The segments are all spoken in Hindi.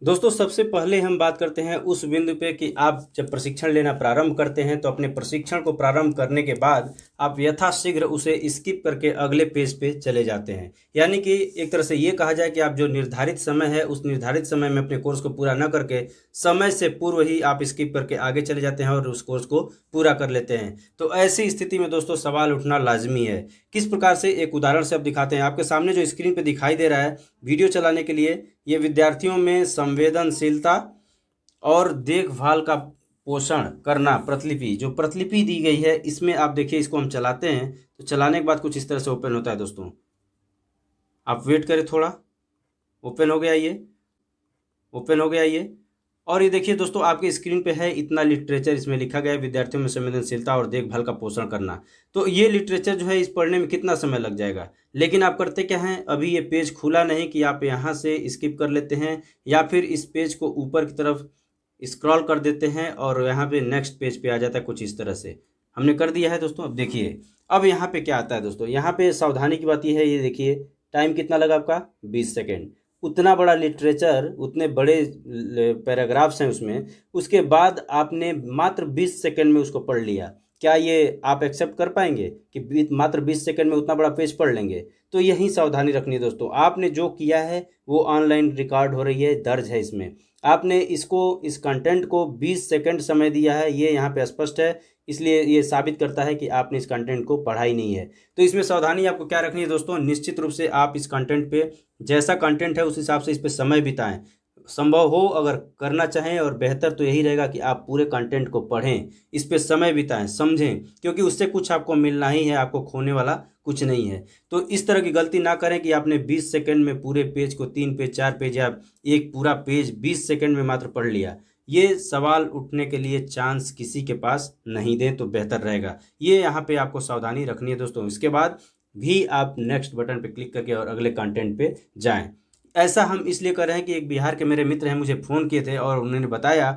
दोस्तों सबसे पहले हम बात करते हैं उस बिंदु पे कि आप जब प्रशिक्षण लेना प्रारंभ करते हैं तो अपने प्रशिक्षण को प्रारंभ करने के बाद आप यथाशीघ्र उसे स्किप करके अगले पेज पे चले जाते हैं। यानी कि एक तरह से ये कहा जाए कि आप जो निर्धारित समय है उस निर्धारित समय में अपने कोर्स को पूरा न करके समय से पूर्व ही आप स्किप करके आगे चले जाते हैं और उस कोर्स को पूरा कर लेते हैं। तो ऐसी स्थिति में दोस्तों सवाल उठना लाजमी है। किस प्रकार से, एक उदाहरण से अब दिखाते हैं। आपके सामने जो स्क्रीन पे दिखाई दे रहा है वीडियो चलाने के लिए, ये विद्यार्थियों में संवेदनशीलता और देखभाल का पोषण करना प्रतिलिपि, जो प्रतिलिपि दी गई है इसमें आप देखिए, इसको हम चलाते हैं तो चलाने के बाद कुछ इस तरह से ओपन होता है। दोस्तों आप वेट करें थोड़ा, ओपन हो गया ये, ओपन हो गया ये। और ये देखिए दोस्तों आपके स्क्रीन पे है इतना लिटरेचर, इसमें लिखा गया है विद्यार्थियों में संवेदनशीलता और देखभाल का पोषण करना। तो ये लिटरेचर जो है इस पढ़ने में कितना समय लग जाएगा, लेकिन आप करते क्या हैं, अभी ये पेज खुला नहीं कि आप यहाँ से स्किप कर लेते हैं या फिर इस पेज को ऊपर की तरफ स्क्रॉल कर देते हैं और यहाँ पे नेक्स्ट पेज पे आ जाता है कुछ इस तरह से। हमने कर दिया है दोस्तों। अब देखिए अब यहाँ पे क्या आता है दोस्तों, यहाँ पे सावधानी की बात यह है, ये देखिए टाइम कितना लगा आपका, 20 सेकेंड। उतना बड़ा लिटरेचर, उतने बड़े पैराग्राफ्स हैं उसमें, उसके बाद आपने मात्र 20 सेकेंड में उसको पढ़ लिया। क्या ये आप एक्सेप्ट कर पाएंगे कि मात्र 20 सेकेंड में उतना बड़ा पेज पढ़ लेंगे? तो यही सावधानी रखनी है दोस्तों। आपने जो किया है वो ऑनलाइन रिकॉर्ड हो रही है, दर्ज है इसमें। आपने इसको, इस कंटेंट को 20 सेकेंड समय दिया है, ये यहाँ पे स्पष्ट है, इसलिए ये साबित करता है कि आपने इस कंटेंट को पढ़ा ही नहीं है। तो इसमें सावधानी आपको क्या रखनी है दोस्तों, निश्चित रूप से आप इस कंटेंट पे, जैसा कंटेंट है उस हिसाब से इस पे समय बिताएं। संभव हो अगर करना चाहें, और बेहतर तो यही रहेगा कि आप पूरे कंटेंट को पढ़ें, इस पे समय बिताएं, समझें, क्योंकि उससे कुछ आपको मिलना ही है, आपको खोने वाला कुछ नहीं है। तो इस तरह की गलती ना करें कि आपने 20 सेकंड में पूरे पेज को, 3 पेज 4 पेज या एक पूरा पेज 20 सेकंड में मात्र पढ़ लिया। ये सवाल उठने के लिए चांस किसी के पास नहीं दें तो बेहतर रहेगा। ये यहाँ पे आपको सावधानी रखनी है दोस्तों। इसके बाद भी आप नेक्स्ट बटन पे क्लिक करके और अगले कंटेंट पे जाएं। ऐसा हम इसलिए कर रहे हैं कि एक बिहार के मेरे मित्र हैं, मुझे फ़ोन किए थे और उन्होंने बताया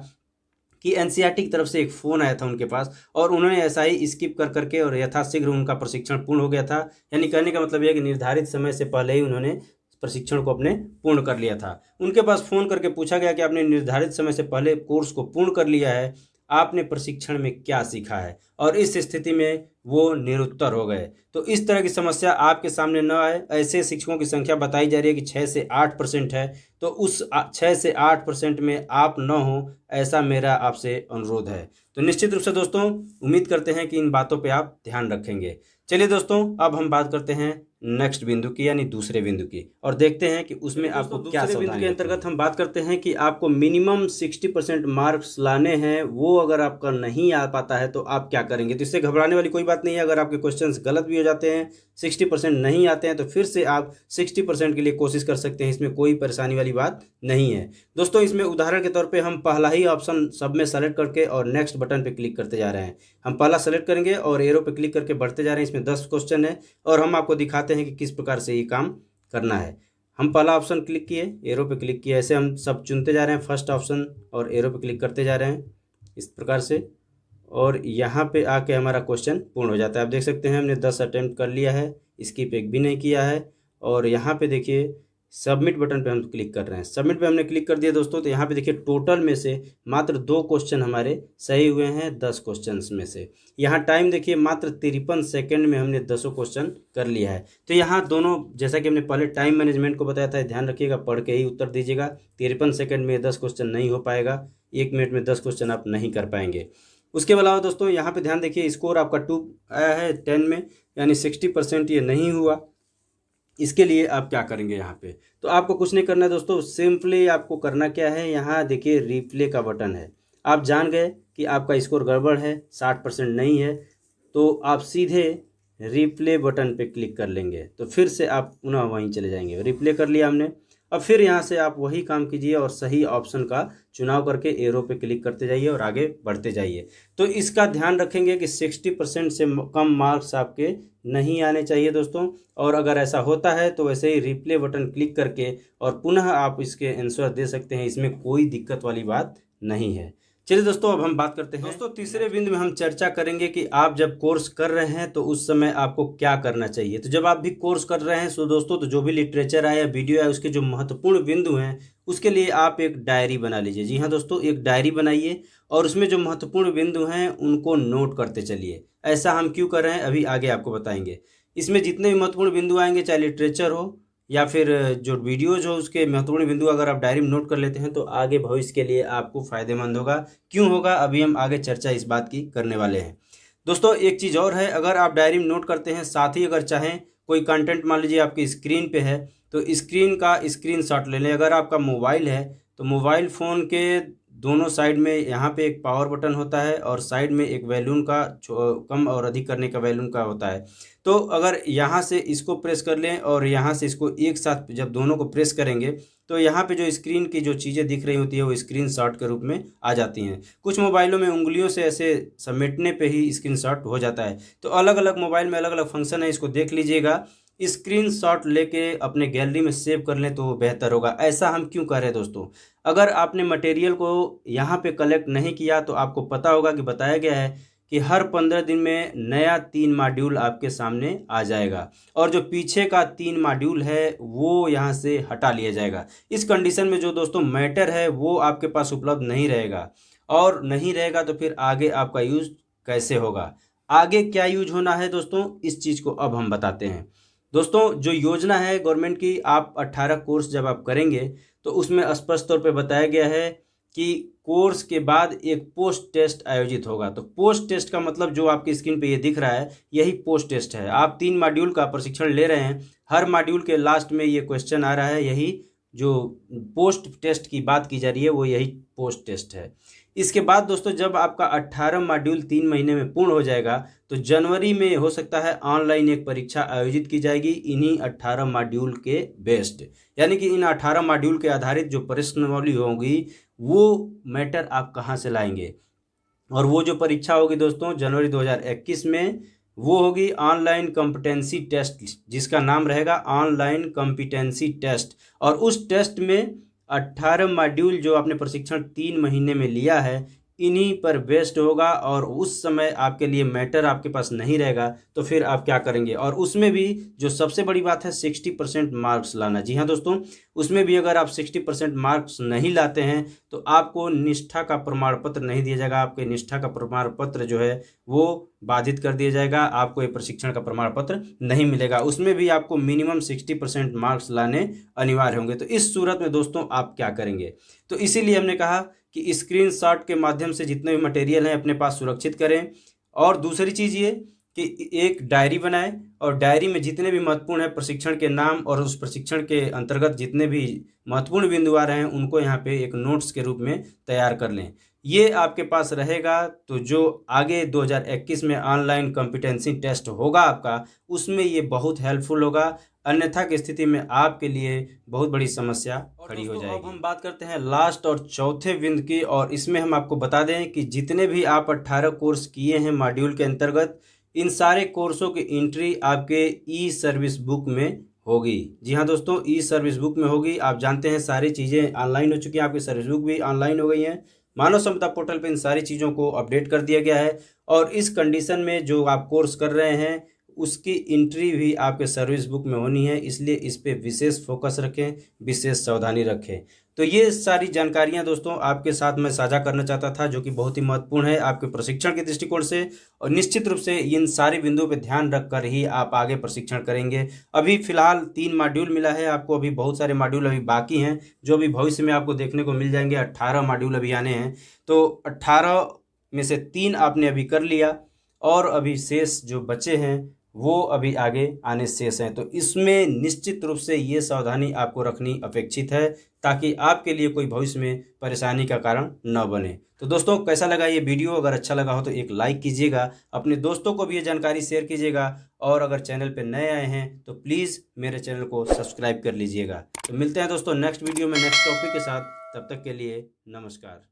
कि एनसीईआरटी की तरफ से एक फ़ोन आया था उनके पास, और उन्होंने ऐसा ही स्किप कर करके और यथाशीघ्र उनका प्रशिक्षण पूर्ण हो गया था। यानी कहने का मतलब यह है कि निर्धारित समय से पहले ही उन्होंने प्रशिक्षण को अपने पूर्ण कर लिया था। उनके पास फ़ोन करके पूछा गया कि आपने निर्धारित समय से पहले कोर्स को पूर्ण कर लिया है, आपने प्रशिक्षण में क्या सीखा है? और इस स्थिति में वो निरुत्तर हो गए। तो इस तरह की समस्या आपके सामने न आए, ऐसे शिक्षकों की संख्या बताई जा रही है कि 6 से 8% है। तो उस 6 से 8% में आप न हो, ऐसा मेरा आपसे अनुरोध है। तो निश्चित रूप से दोस्तों उम्मीद करते हैं कि इन बातों पे आप ध्यान रखेंगे। चलिए दोस्तों अब हम बात करते हैं नेक्स्ट बिंदु की, यानी दूसरे बिंदु की, और देखते हैं कि उसमें आपको क्या। दूसरे बिंदु के अंतर्गत हम बात करते हैं कि आपको मिनिमम 60% मार्क्स लाने हैं। वो अगर आपका नहीं आ पाता है तो आप क्या करेंगे? तो इससे घबराने वाली कोई बात नहीं है। अगर आपके क्वेश्चंस गलत भी हो जाते हैं, 60% नहीं आते हैं, तो फिर से आप 60% के लिए कोशिश कर सकते हैं। इसमें कोई परेशानी वाली बात नहीं है दोस्तों। इसमें उदाहरण के तौर पे हम पहला ही ऑप्शन सब में सेलेक्ट करके और नेक्स्ट बटन पे क्लिक करते जा रहे हैं। हम पहला सेलेक्ट करेंगे और एरो पे क्लिक करके बढ़ते जा रहे हैं। इसमें 10 क्वेश्चन है और हम आपको दिखाते हैं कि किस प्रकार से ये काम करना है। हम पहला ऑप्शन क्लिक किए, एरो पे क्लिक किया, ऐसे हम सब चुनते जा रहे हैं, फर्स्ट ऑप्शन, और एरो पे क्लिक करते जा रहे हैं इस प्रकार से, और यहाँ पे आके हमारा क्वेश्चन पूर्ण हो जाता है। आप देख सकते हैं हमने 10 अटेम्प्ट कर लिया है, स्किप एक भी नहीं किया है। और यहाँ पे देखिए सबमिट बटन पे हम क्लिक कर रहे हैं। सबमिट पे हमने क्लिक कर दिया दोस्तों, तो यहाँ पे देखिए टोटल में से मात्र 2 क्वेश्चन हमारे सही हुए हैं 10 क्वेश्चन में से। यहाँ टाइम देखिए मात्र 53 सेकेंड में हमने 10 क्वेश्चन कर लिया है। तो यहाँ दोनों, जैसा कि हमने पहले टाइम मैनेजमेंट को बताया था, ध्यान रखिएगा, पढ़ के ही उत्तर दीजिएगा। 53 सेकेंड में 10 क्वेश्चन नहीं हो पाएगा, 1 मिनट में 10 क्वेश्चन आप नहीं कर पाएंगे। उसके अलावा दोस्तों यहाँ पे ध्यान देखिए, स्कोर आपका 2 आया है 10 में, यानी 60% ये नहीं हुआ। इसके लिए आप क्या करेंगे यहाँ पे? तो आपको कुछ नहीं करना है दोस्तों, सिंपली आपको करना क्या है, यहाँ देखिए रिप्ले का बटन है। आप जान गए कि आपका स्कोर गड़बड़ है, 60% नहीं है, तो आप सीधे रिप्ले बटन पे क्लिक कर लेंगे। तो फिर से आप पुनः वहीं चले जाएंगे। रिप्ले कर लिया हमने। अब फिर यहाँ से आप वही काम कीजिए और सही ऑप्शन का चुनाव करके एरो पे क्लिक करते जाइए और आगे बढ़ते जाइए। तो इसका ध्यान रखेंगे कि 60% से कम मार्क्स आपके नहीं आने चाहिए दोस्तों। और अगर ऐसा होता है तो वैसे ही रिप्ले बटन क्लिक करके और पुनः आप इसके आंसर दे सकते हैं। इसमें कोई दिक्कत वाली बात नहीं है। चलिए दोस्तों, अब हम बात करते हैं दोस्तों तीसरे बिंदु में हम चर्चा करेंगे कि आप जब कोर्स कर रहे हैं तो उस समय आपको क्या करना चाहिए। तो जब आप भी कोर्स कर रहे हैं तो दोस्तों, तो जो भी लिटरेचर है या वीडियो है उसके जो महत्वपूर्ण बिंदु हैं उसके लिए आप एक डायरी बना लीजिए। जी हाँ दोस्तों, एक डायरी बनाइए और उसमें जो महत्वपूर्ण बिंदु हैं उनको नोट करते चलिए। ऐसा हम क्यों कर रहे हैं अभी आगे आपको बताएंगे। इसमें जितने भी महत्वपूर्ण बिंदु आएंगे, चाहे लिटरेचर हो या फिर जो वीडियोज हो, उसके महत्वपूर्ण बिंदु अगर आप डायरी में नोट कर लेते हैं तो आगे भविष्य के लिए आपको फायदेमंद होगा। क्यों होगा, अभी हम आगे चर्चा इस बात की करने वाले हैं। दोस्तों एक चीज़ और है, अगर आप डायरी में नोट करते हैं, साथ ही अगर चाहें कोई कंटेंट मान लीजिए आपकी स्क्रीन पे है तो स्क्रीन का स्क्रीनशॉट ले लें। अगर आपका मोबाइल है तो मोबाइल फ़ोन के दोनों साइड में यहाँ पे एक पावर बटन होता है और साइड में एक वैल्यूम का कम और अधिक करने का वैल्यूम का होता है। तो अगर यहाँ से इसको प्रेस कर लें और यहाँ से इसको एक साथ जब दोनों को प्रेस करेंगे तो यहाँ पे जो स्क्रीन की जो चीज़ें दिख रही होती है वो स्क्रीनशॉट के रूप में आ जाती हैं। कुछ मोबाइलों में उंगलियों से ऐसे समेटने पे ही स्क्रीनशॉट हो जाता है। तो अलग अलग मोबाइल में अलग अलग फंक्शन है, इसको देख लीजिएगा। स्क्रीनशॉट लेके अपने गैलरी में सेव कर लें तो बेहतर होगा। ऐसा हम क्यों कर रहे हैं दोस्तों, अगर आपने मटेरियल को यहाँ पे कलेक्ट नहीं किया तो आपको पता होगा कि बताया गया है कि हर 15 दिन में नया 3 मॉड्यूल आपके सामने आ जाएगा और जो पीछे का 3 मॉड्यूल है वो यहाँ से हटा लिया जाएगा। इस कंडीशन में जो दोस्तों मैटर है वो आपके पास उपलब्ध नहीं रहेगा, और नहीं रहेगा तो फिर आगे आपका यूज कैसे होगा। आगे क्या यूज होना है दोस्तों, इस चीज़ को अब हम बताते हैं। दोस्तों जो योजना है गवर्नमेंट की, आप 18 कोर्स जब आप करेंगे तो उसमें स्पष्ट तौर पे बताया गया है कि कोर्स के बाद एक पोस्ट टेस्ट आयोजित होगा। तो पोस्ट टेस्ट का मतलब जो आपकी स्क्रीन पे ये दिख रहा है यही पोस्ट टेस्ट है। आप 3 मॉड्यूल का प्रशिक्षण ले रहे हैं, हर मॉड्यूल के लास्ट में ये क्वेश्चन आ रहा है, यही जो पोस्ट टेस्ट की बात की जा रही है वो यही पोस्ट टेस्ट है। इसके बाद दोस्तों जब आपका 18 मॉड्यूल 3 महीने में पूर्ण हो जाएगा तो जनवरी में हो सकता है ऑनलाइन एक परीक्षा आयोजित की जाएगी इन्हीं 18 मॉड्यूल के बेस्ड। यानी कि इन 18 मॉड्यूल के आधारित जो प्रश्नावली होगी वो मैटर आप कहाँ से लाएंगे, और वो जो परीक्षा होगी दोस्तों जनवरी 2021 में वो होगी ऑनलाइन कॉम्पिटेंसी टेस्ट, जिसका नाम रहेगा ऑनलाइन कॉम्पिटेंसी टेस्ट। और उस टेस्ट में 18 मॉड्यूल जो आपने प्रशिक्षण 3 महीने में लिया है इन्हीं पर बेस्ड होगा, और उस समय आपके लिए मैटर आपके पास नहीं रहेगा तो फिर आप क्या करेंगे। और उसमें भी जो सबसे बड़ी बात है 60% मार्क्स लाना। जी हाँ दोस्तों, उसमें भी अगर आप 60% मार्क्स नहीं लाते हैं तो आपको निष्ठा का प्रमाण पत्र नहीं दिया जाएगा। आपके निष्ठा का प्रमाण पत्र जो है वो बाधित कर दिया जाएगा, आपको ये प्रशिक्षण का प्रमाण पत्र नहीं मिलेगा। उसमें भी आपको मिनिमम 60% मार्क्स लाने अनिवार्य होंगे। तो इस सूरत में दोस्तों आप क्या करेंगे, तो इसीलिए हमने कहा कि स्क्रीनशॉट के माध्यम से जितने भी मटेरियल हैं अपने पास सुरक्षित करें। और दूसरी चीज़ ये कि एक डायरी बनाएं और डायरी में जितने भी महत्वपूर्ण है प्रशिक्षण के नाम और उस प्रशिक्षण के अंतर्गत जितने भी महत्वपूर्ण बिंदु आ रहे हैं उनको यहाँ पे एक नोट्स के रूप में तैयार कर लें। ये आपके पास रहेगा तो जो आगे 2021 में ऑनलाइन कॉम्पिटेंसी टेस्ट होगा आपका, उसमें ये बहुत हेल्पफुल होगा। अन्यथा की स्थिति में आपके लिए बहुत बड़ी समस्या खड़ी हो जाएगी। अब हम बात करते हैं लास्ट और चौथे बिंदु की, और इसमें हम आपको बता दें कि जितने भी आप 18 कोर्स किए हैं मॉड्यूल के अंतर्गत, इन सारे कोर्सों की एंट्री आपके ई सर्विस बुक में होगी। जी हाँ दोस्तों, ई सर्विस बुक में होगी। आप जानते हैं सारी चीज़ें ऑनलाइन हो चुकी हैं, आपकी सर्विस बुक भी ऑनलाइन हो गई हैं। मानव क्षमता पोर्टल पे इन सारी चीज़ों को अपडेट कर दिया गया है, और इस कंडीशन में जो आप कोर्स कर रहे हैं उसकी एंट्री भी आपके सर्विस बुक में होनी है। इसलिए इस पे विशेष फोकस रखें, विशेष सावधानी रखें। तो ये सारी जानकारियां दोस्तों आपके साथ मैं साझा करना चाहता था, जो कि बहुत ही महत्वपूर्ण है आपके प्रशिक्षण के दृष्टिकोण से। और निश्चित रूप से इन सारे बिंदुओं पे ध्यान रखकर ही आप आगे प्रशिक्षण करेंगे। अभी फिलहाल 3 मॉड्यूल मिला है आपको, अभी बहुत सारे मॉड्यूल अभी बाकी हैं जो अभी भविष्य में आपको देखने को मिल जाएंगे। 18 मॉड्यूल अभी आने हैं, तो 18 में से 3 आपने अभी कर लिया और अभी शेष जो बचे हैं वो अभी आगे आने शेष हैं। तो इसमें निश्चित रूप से ये सावधानी आपको रखनी अपेक्षित है ताकि आपके लिए कोई भविष्य में परेशानी का कारण न बने। तो दोस्तों कैसा लगा ये वीडियो, अगर अच्छा लगा हो तो एक लाइक कीजिएगा, अपने दोस्तों को भी ये जानकारी शेयर कीजिएगा, और अगर चैनल पर नए आए हैं तो प्लीज़ मेरे चैनल को सब्सक्राइब कर लीजिएगा। तो मिलते हैं दोस्तों नेक्स्ट वीडियो में नेक्स्ट टॉपिक के साथ, तब तक के लिए नमस्कार।